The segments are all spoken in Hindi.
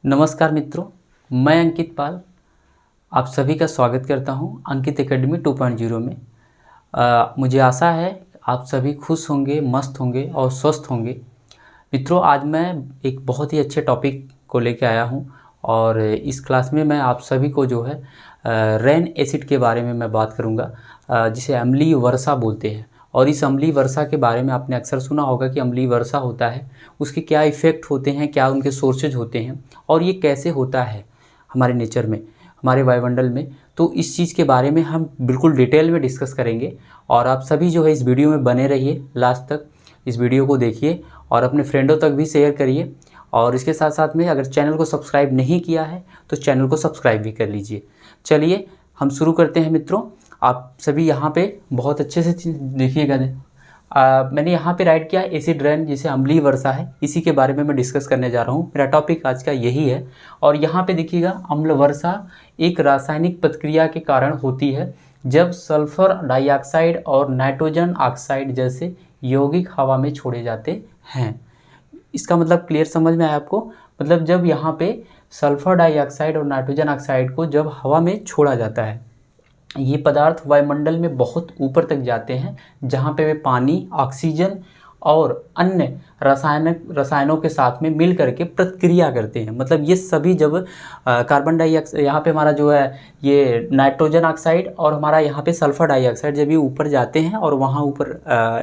नमस्कार मित्रों, मैं अंकित पाल आप सभी का स्वागत करता हूं अंकित एकेडमी 2.0 में। मुझे आशा है आप सभी खुश होंगे, मस्त होंगे और स्वस्थ होंगे। मित्रों, आज मैं एक बहुत ही अच्छे टॉपिक को लेकर आया हूं और इस क्लास में मैं आप सभी को जो है रेन एसिड के बारे में मैं बात करूंगा, जिसे अम्लीय वर्षा बोलते हैं। और इस अम्लीय वर्षा के बारे में आपने अक्सर सुना होगा कि अम्लीय वर्षा होता है, उसके क्या इफ़ेक्ट होते हैं, क्या उनके सोर्सेज होते हैं और ये कैसे होता है हमारे नेचर में, हमारे वायुमंडल में। तो इस चीज़ के बारे में हम बिल्कुल डिटेल में डिस्कस करेंगे और आप सभी जो है इस वीडियो में बने रहिए, लास्ट तक इस वीडियो को देखिए और अपने फ्रेंडों तक भी शेयर करिए। और इसके साथ साथ में अगर चैनल को सब्सक्राइब नहीं किया है तो चैनल को सब्सक्राइब भी कर लीजिए। चलिए हम शुरू करते हैं मित्रों। आप सभी यहाँ पे बहुत अच्छे से देखिएगा। मैंने यहाँ पे राइट किया एसिड रेन, जिसे अम्लीय वर्षा है, इसी के बारे में मैं डिस्कस करने जा रहा हूँ। मेरा टॉपिक आज का यही है। और यहाँ पे देखिएगा, अम्ल वर्षा एक रासायनिक प्रतिक्रिया के कारण होती है जब सल्फर डाइऑक्साइड और नाइट्रोजन ऑक्साइड जैसे यौगिक हवा में छोड़े जाते हैं। इसका मतलब क्लियर समझ में आया आपको? मतलब जब यहाँ पे सल्फर डाइऑक्साइड और नाइट्रोजन ऑक्साइड को जब हवा में छोड़ा जाता है, ये पदार्थ वायुमंडल में बहुत ऊपर तक जाते हैं, जहाँ पे वे पानी, ऑक्सीजन और अन्य रसायनों के साथ में मिल करके प्रतिक्रिया करते हैं। मतलब ये सभी जब कार्बन डाइऑक्साइड, यहाँ पे हमारा जो है ये नाइट्रोजन ऑक्साइड और हमारा यहाँ पे सल्फर डाइऑक्साइड, जब ये ऊपर जाते हैं और वहाँ ऊपर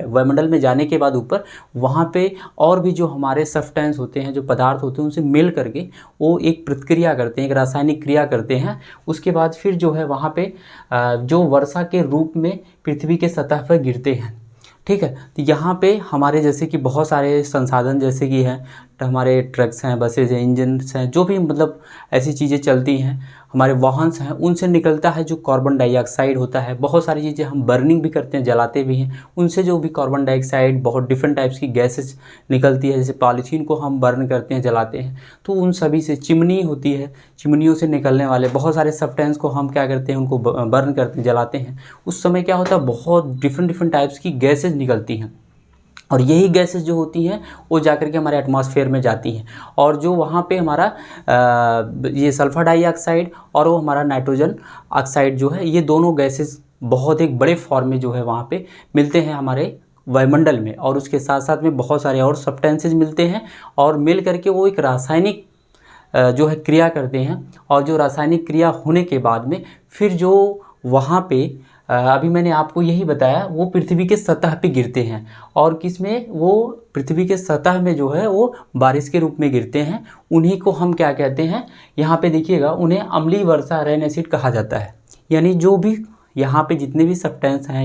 वायुमंडल में जाने के बाद ऊपर वहाँ पे और भी जो हमारे सब्सटेंस होते हैं, जो पदार्थ होते हैं, उनसे मिल करके वो एक प्रतिक्रिया करते हैं, एक रासायनिक क्रिया करते हैं। उसके बाद फिर जो है वहाँ पे जो वर्षा के रूप में पृथ्वी के सतह पर गिरते हैं। ठीक है, तो यहाँ पे हमारे जैसे कि बहुत सारे संसाधन जैसे कि हैं, हमारे ट्रक्स हैं, बसेज हैं, इंजन्स हैं, जो भी मतलब ऐसी चीज़ें चलती हैं, हमारे वाहन हैं, उनसे निकलता है जो कार्बन डाइऑक्साइड होता है। बहुत सारी चीज़ें हम बर्निंग भी करते हैं, जलाते भी हैं, उनसे जो भी कार्बन डाइऑक्साइड, बहुत डिफरेंट टाइप्स की गैसेस निकलती है। जैसे पॉलीथीन को हम बर्न करते हैं, जलाते हैं, तो उन सभी से चिमनी होती है, चिमनियों से निकलने वाले बहुत सारे सब्सटेंस को हम क्या करते हैं, उनको बर्न करते हैं, जलाते हैं। उस समय क्या होता है, बहुत डिफरेंट टाइप्स की गैसेज निकलती हैं और यही गैसेस जो होती हैं वो जाकर के हमारे एटमॉस्फेयर में जाती हैं। और जो वहाँ पे हमारा ये सल्फर डाइऑक्साइड और वो हमारा नाइट्रोजन ऑक्साइड जो है, ये दोनों गैसेस बहुत एक बड़े फॉर्म में जो है वहाँ पे मिलते हैं हमारे वायुमंडल में। और उसके साथ साथ में बहुत सारे और सब्सटेंसेज मिलते हैं और मिल करके वो एक रासायनिक जो है क्रिया करते हैं। और जो रासायनिक क्रिया होने के बाद में फिर जो वहाँ पे अभी मैंने आपको यही बताया, वो पृथ्वी के सतह पे गिरते हैं। और किस में? वो पृथ्वी के सतह में जो है वो बारिश के रूप में गिरते हैं। उन्हीं को हम क्या कहते हैं, यहाँ पे देखिएगा, उन्हें अम्लीय वर्षा, रेन एसिड कहा जाता है। यानी जो भी यहाँ पे जितने भी सब्सटेंस हैं,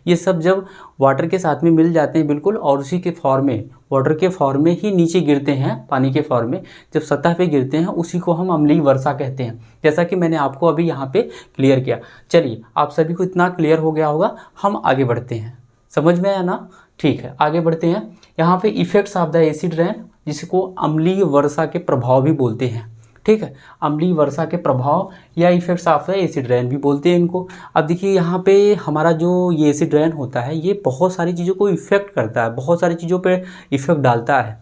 ये सब जब वाटर के साथ में मिल जाते हैं बिल्कुल, और उसी के फॉर्म में, वाटर के फॉर्म में ही नीचे गिरते हैं, पानी के फॉर्म में जब सतह पे गिरते हैं, उसी को हम अम्लीय वर्षा कहते हैं। जैसा कि मैंने आपको अभी यहाँ पे क्लियर किया। चलिए, आप सभी को इतना क्लियर हो गया होगा, हम आगे बढ़ते हैं। समझ में आया ना? ठीक है, आगे बढ़ते हैं। यहाँ पे effects of the acid rain, जिसको अम्लीय वर्षा के प्रभाव भी बोलते हैं। ठीक है, अम्लीय वर्षा के प्रभाव या effects of the acid rain भी बोलते हैं इनको। अब देखिए, यहाँ पे हमारा जो ये एसिड रेन होता है, ये बहुत सारी चीज़ों को इफ़ेक्ट करता है, बहुत सारी चीज़ों पे इफ़ेक्ट डालता है।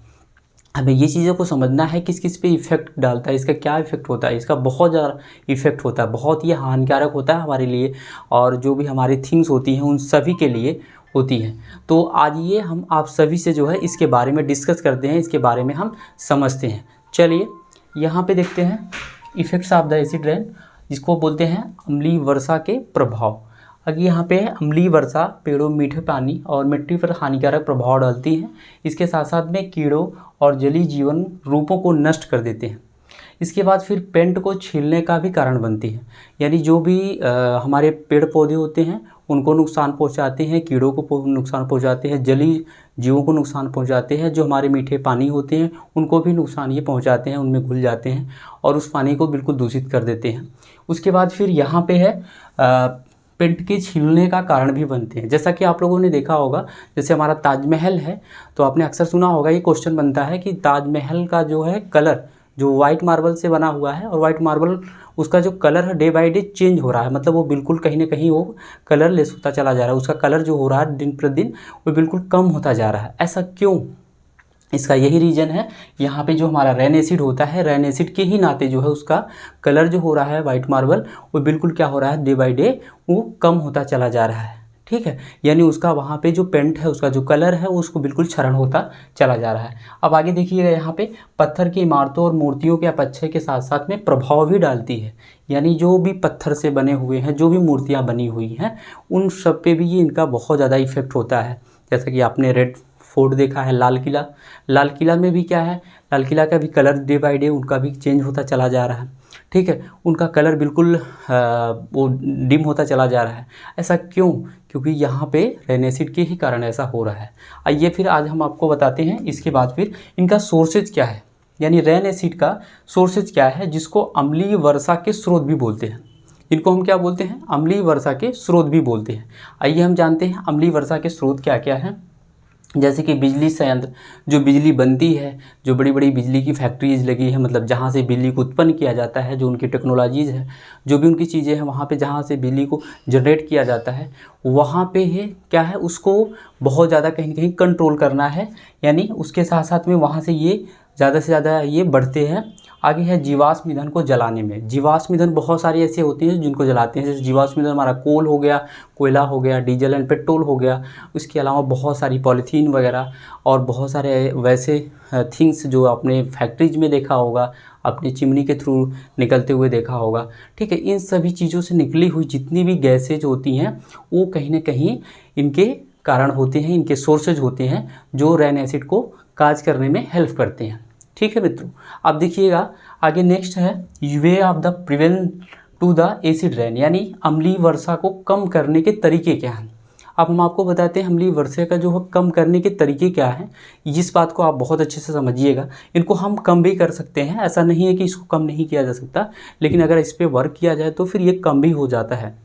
हमें ये चीज़ों को समझना है किस किस पे इफ़ेक्ट डालता है, इसका क्या इफ़ेक्ट होता है। इसका बहुत ज़्यादा इफ़ेक्ट होता है, बहुत ही हानिकारक होता है हमारे लिए और जो भी हमारी थिंग्स होती हैं उन सभी के लिए होती हैं। तो आज ये हम आप सभी से जो है इसके बारे में डिस्कस करते हैं, इसके बारे में हम समझते हैं। चलिए यहाँ पे देखते हैं effects of the acid rain, जिसको बोलते हैं अम्लीय वर्षा के प्रभाव। अगर यहाँ पे है अम्लीय वर्षा, पेड़ों, मीठे पानी और मिट्टी पर हानिकारक प्रभाव डालती है। इसके साथ साथ में कीड़ों और जलीय जीवन रूपों को नष्ट कर देते हैं। इसके बाद फिर पेंट को छीलने का भी कारण बनती है। यानी जो भी हमारे पेड़ पौधे होते हैं उनको नुकसान पहुंचाते हैं, कीड़ों को नुकसान पहुंचाते हैं, जलीय जीवों को नुकसान पहुंचाते हैं, जो हमारे मीठे पानी होते हैं उनको भी नुकसान ये पहुंचाते हैं, उनमें घुल जाते हैं और उस पानी को बिल्कुल दूषित कर देते हैं। उसके बाद फिर यहाँ पे है पेंट के छीलने का कारण भी बनते हैं। जैसा कि आप लोगों ने देखा होगा, जैसे हमारा ताजमहल है, तो आपने अक्सर सुना होगा, ये क्वेश्चन बनता है कि ताजमहल का जो है कलर, जो वाइट मार्बल से बना हुआ है, और वाइट मार्बल उसका जो कलर है डे बाय डे चेंज हो रहा है। मतलब वो बिल्कुल कहीं ना कहीं वो कलरलेस होता चला जा रहा है, उसका कलर जो हो रहा है दिन प्रतिदिन वो बिल्कुल कम होता जा रहा है। ऐसा क्यों? इसका यही रीज़न है। यहाँ पे जो हमारा रेन एसिड होता है, रेन एसिड के ही नाते जो है उसका कलर जो हो रहा है वाइट मार्बल, वो बिल्कुल क्या हो रहा है, डे बाय डे वो कम होता चला जा रहा है। ठीक है, यानी उसका वहाँ पे जो पेंट है, उसका जो कलर है वो उसको बिल्कुल क्षरण होता चला जा रहा है। अब आगे देखिएगा, यहाँ पे पत्थर की इमारतों और मूर्तियों के अपक्षय के साथ साथ में प्रभाव भी डालती है। यानी जो भी पत्थर से बने हुए हैं, जो भी मूर्तियाँ बनी हुई हैं, उन सब पे भी ये इनका बहुत ज़्यादा इफेक्ट होता है। जैसा कि आपने रेड फोर्ट देखा है, लाल किला, लाल किला में भी क्या है, लाल किला का भी कलर डे बाय डे उनका भी चेंज होता चला जा रहा है। ठीक है, उनका कलर बिल्कुल वो डिम होता चला जा रहा है। ऐसा क्यों? क्योंकि यहाँ पे रेन एसिड के ही कारण ऐसा हो रहा है। आइए फिर आज हम आपको बताते हैं इसके बाद फिर इनका सोर्सेज क्या है, यानी रेन एसिड का सोर्सेज क्या है, जिसको अम्लीय वर्षा के स्रोत भी बोलते हैं। इनको हम क्या बोलते हैं? अम्लीय वर्षा के स्रोत भी बोलते हैं। आइए हम जानते हैं अम्लीय वर्षा के स्रोत क्या क्या हैं। जैसे कि बिजली संयंत्र, जो बिजली बनती है, जो बड़ी बड़ी बिजली की फैक्ट्रीज लगी है, मतलब जहाँ से बिजली को उत्पन्न किया जाता है, जो उनकी टेक्नोलॉजीज़ है, जो भी उनकी चीज़ें हैं, वहाँ पे जहाँ से बिजली को जनरेट किया जाता है, वहाँ पे है क्या है, उसको बहुत ज़्यादा कहीं ना कहीं कंट्रोल करना है। यानी उसके साथ साथ में वहाँ से ये ज़्यादा से ज़्यादा ये बढ़ते हैं। आगे है जीवाश्म ईंधन को जलाने में। जीवाश्म ईंधन बहुत सारी ऐसे होती हैं जिनको जलाते हैं, जैसे जीवाश्म ईंधन हमारा कोल हो गया, कोयला हो गया, डीजल एंड पेट्रोल हो गया। उसके अलावा बहुत सारी पॉलीथीन वगैरह और बहुत सारे वैसे थिंग्स जो आपने फैक्ट्रीज में देखा होगा, अपनी चिमनी के थ्रू निकलते हुए देखा होगा। ठीक है, इन सभी चीज़ों से निकली हुई जितनी भी गैसेज होती हैं, वो कहीं ना कहीं इनके कारण होते हैं, इनके सोर्सेज होते हैं, जो रेन एसिड को काज करने में हेल्प करते हैं। ठीक है मित्रों, अब देखिएगा आगे नेक्स्ट है way of the prevent to the acid rain, यानी अम्लीय वर्षा को कम करने के तरीके क्या हैं। अब हम आपको बताते हैं अम्लीय वर्षा का जो है कम करने के तरीके क्या हैं। इस बात को आप बहुत अच्छे से समझिएगा। इनको हम कम भी कर सकते हैं, ऐसा नहीं है कि इसको कम नहीं किया जा सकता, लेकिन अगर इस पर वर्क किया जाए तो फिर ये कम भी हो जाता है।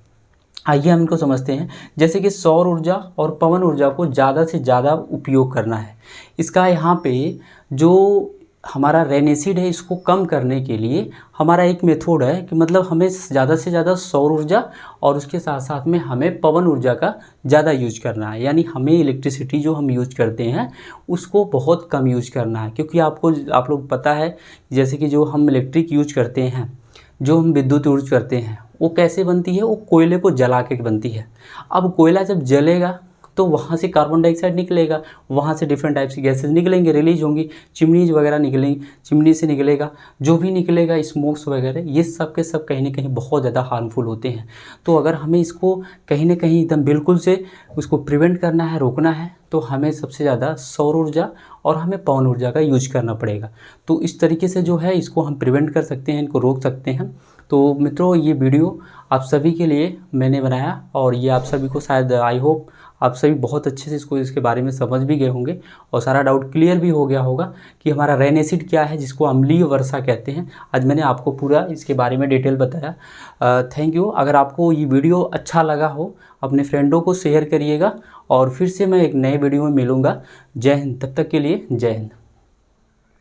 आइए हम इनको समझते हैं। जैसे कि सौर ऊर्जा और पवन ऊर्जा को ज़्यादा से ज़्यादा उपयोग करना है। इसका यहाँ पे जो हमारा रेन एसिड है, इसको कम करने के लिए हमारा एक मेथड है कि मतलब हमें ज़्यादा से ज़्यादा सौर ऊर्जा और उसके साथ साथ में हमें पवन ऊर्जा का ज़्यादा यूज करना है। यानी हमें इलेक्ट्रिसिटी जो हम यूज करते हैं उसको बहुत कम यूज करना है। क्योंकि आप लोग पता है, जैसे कि जो हम इलेक्ट्रिक यूज करते हैं, जो हम विद्युत यूज करते हैं, वो कैसे बनती है? वो कोयले को जला के बनती है। अब कोयला जब जलेगा तो वहाँ से कार्बन डाइऑक्साइड निकलेगा, वहाँ से डिफरेंट टाइप्स की गैसेज निकलेंगे, रिलीज होंगी, चिमनीज वगैरह निकलेंगी, चिमनी से निकलेगा जो भी निकलेगा, स्मोक्स वगैरह, ये सब के सब कहीं ना कहीं बहुत ज़्यादा हार्मफुल होते हैं। तो अगर हमें इसको कहीं ना कहीं एकदम बिल्कुल से उसको प्रिवेंट करना है, रोकना है, तो हमें सबसे ज़्यादा सौर ऊर्जा और हमें पवन ऊर्जा का यूज करना पड़ेगा। तो इस तरीके से जो है इसको हम प्रिवेंट कर सकते हैं, इनको रोक सकते हैं। तो मित्रों, ये वीडियो आप सभी के लिए मैंने बनाया और ये आप सभी को शायद, आई होप आप सभी बहुत अच्छे से इसके बारे में समझ भी गए होंगे और सारा डाउट क्लियर भी हो गया होगा कि हमारा रेन एसिड क्या है, जिसको अम्लीय वर्षा कहते हैं। आज मैंने आपको पूरा इसके बारे में डिटेल बताया। Thank you. अगर आपको ये वीडियो अच्छा लगा हो, अपने फ्रेंडों को शेयर करिएगा और फिर से मैं एक नए वीडियो में मिलूँगा। जय हिंद। तब तक के लिए जय हिंद।